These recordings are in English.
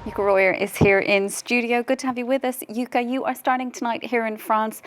Yuka Royer is here in studio. Good to have you with us. Yuka, you are starting tonight here in France.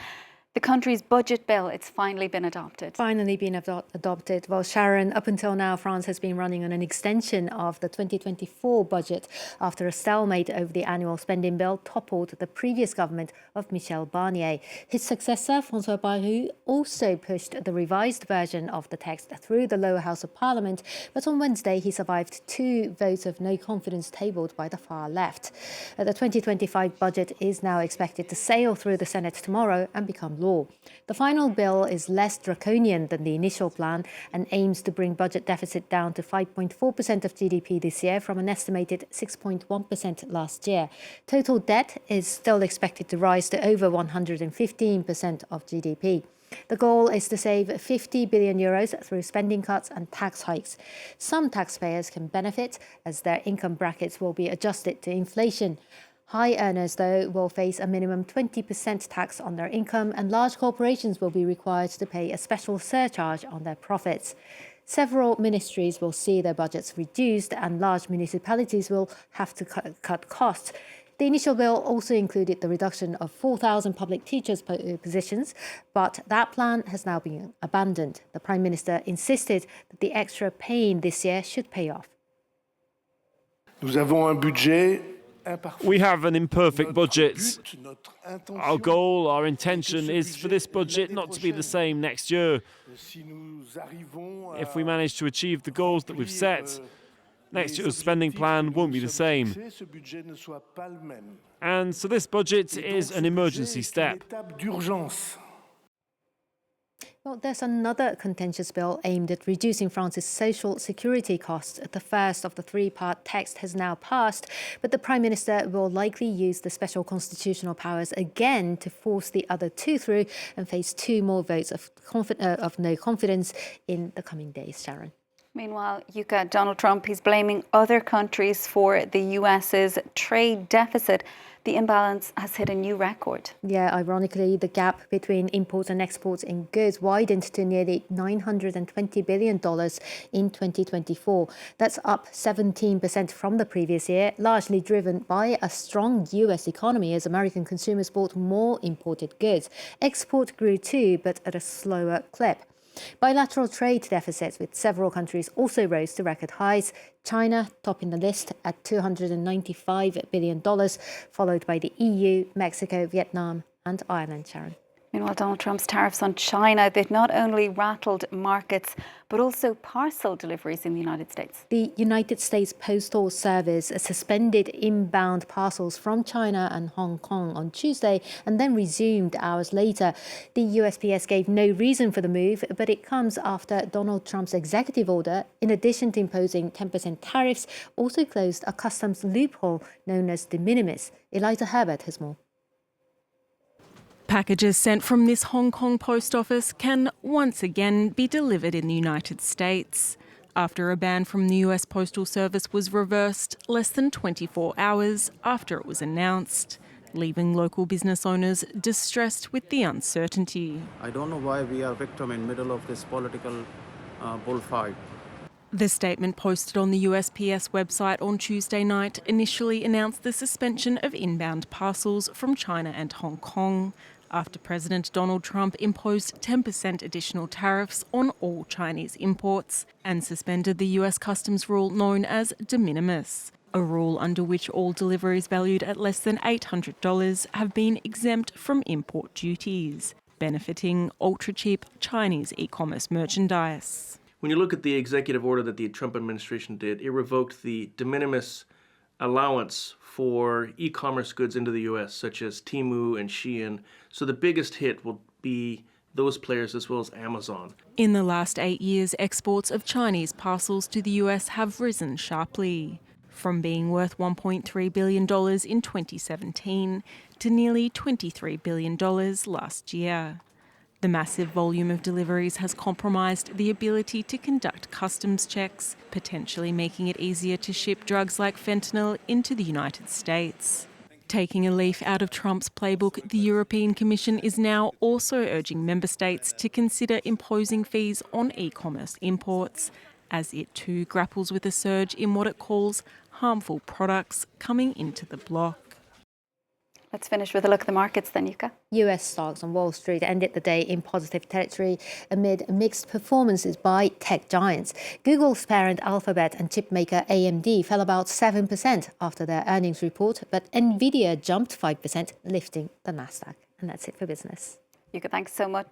The country's budget bill, it's finally been adopted. Finally been adopted. Well, Sharon, up until now, France has been running on an extension of the 2024 budget after a stalemate over the annual spending bill toppled the previous government of Michel Barnier. His successor, François Bayrou, also pushed the revised version of the text through the lower house of parliament, but on Wednesday he survived 2 votes of no confidence tabled by the far left. The 2025 budget is now expected to sail through the Senate tomorrow and become law. The final bill is less draconian than the initial plan and aims to bring budget deficit down to 5.4% of GDP this year from an estimated 6.1% last year. Total debt is still expected to rise to over 115% of GDP. The goal is to save 50 billion euros through spending cuts and tax hikes. Some taxpayers can benefit as their income brackets will be adjusted to inflation. High earners, though, will face a minimum 20% tax on their income, and large corporations will be required to pay a special surcharge on their profits. Several ministries will see their budgets reduced, and large municipalities will have to cut costs. The initial bill also included the reduction of 4,000 public teachers' positions, but that plan has now been abandoned. The Prime Minister insisted that the extra pain this year should pay off. We have an imperfect budget. Our goal, our intention is for this budget not to be the same next year. If we manage to achieve the goals that we've set, next year's spending plan won't be the same. And so this budget is an emergency step. Well, there's another contentious bill aimed at reducing France's social security costs. The first of the 3-part text has now passed, but the Prime Minister will likely use the special constitutional powers again to force the other 2 through and face 2 more votes of no confidence in the coming days, Sharon. Meanwhile, Yuka, Donald Trump, he's blaming other countries for the US's trade deficit. The imbalance has hit a new record. Yeah, ironically, the gap between imports and exports in goods widened to nearly $920 billion in 2024. That's up 17% from the previous year, largely driven by a strong US economy as American consumers bought more imported goods. Export grew too, but at a slower clip. Bilateral trade deficits with several countries also rose to record highs. China topping the list at $295 billion, followed by the EU, Mexico, Vietnam and Ireland, Sharon. Meanwhile, Donald Trump's tariffs on China, they've not only rattled markets, but also parcel deliveries in the United States. The United States Postal Service suspended inbound parcels from China and Hong Kong on Tuesday and then resumed hours later. The USPS gave no reason for the move, but it comes after Donald Trump's executive order, in addition to imposing 10% tariffs, also closed a customs loophole known as de minimis. Eliza Herbert has more. Packages sent from this Hong Kong post office can once again be delivered in the United States. After a ban from the US Postal Service was reversed less than 24 hours after it was announced, leaving local business owners distressed with the uncertainty. I don't know why we are victim in middle of this political bullfight. The statement posted on the USPS website on Tuesday night initially announced the suspension of inbound parcels from China and Hong Kong after President Donald Trump imposed 10% additional tariffs on all Chinese imports and suspended the US customs rule known as de minimis, a rule under which all deliveries valued at less than $800 have been exempt from import duties, benefiting ultra-cheap Chinese e-commerce merchandise. When you look at the executive order that the Trump administration did, it revoked the de minimis allowance for e-commerce goods into the U.S., such as Temu and Shein. So the biggest hit will be those players as well as Amazon. In the last 8 years, exports of Chinese parcels to the US have risen sharply, from being worth $1.3 billion in 2017 to nearly $23 billion last year. The massive volume of deliveries has compromised the ability to conduct customs checks, potentially making it easier to ship drugs like fentanyl into the United States. Taking a leaf out of Trump's playbook, the European Commission is now also urging member states to consider imposing fees on e-commerce imports, as it too grapples with a surge in what it calls harmful products coming into the bloc. Let's finish with a look at the markets then, Yuka. US stocks on Wall Street ended the day in positive territory amid mixed performances by tech giants. Google's parent Alphabet and chipmaker AMD fell about 7% after their earnings report, but Nvidia jumped 5%, lifting the Nasdaq. And that's it for business. Yuka, thanks so much.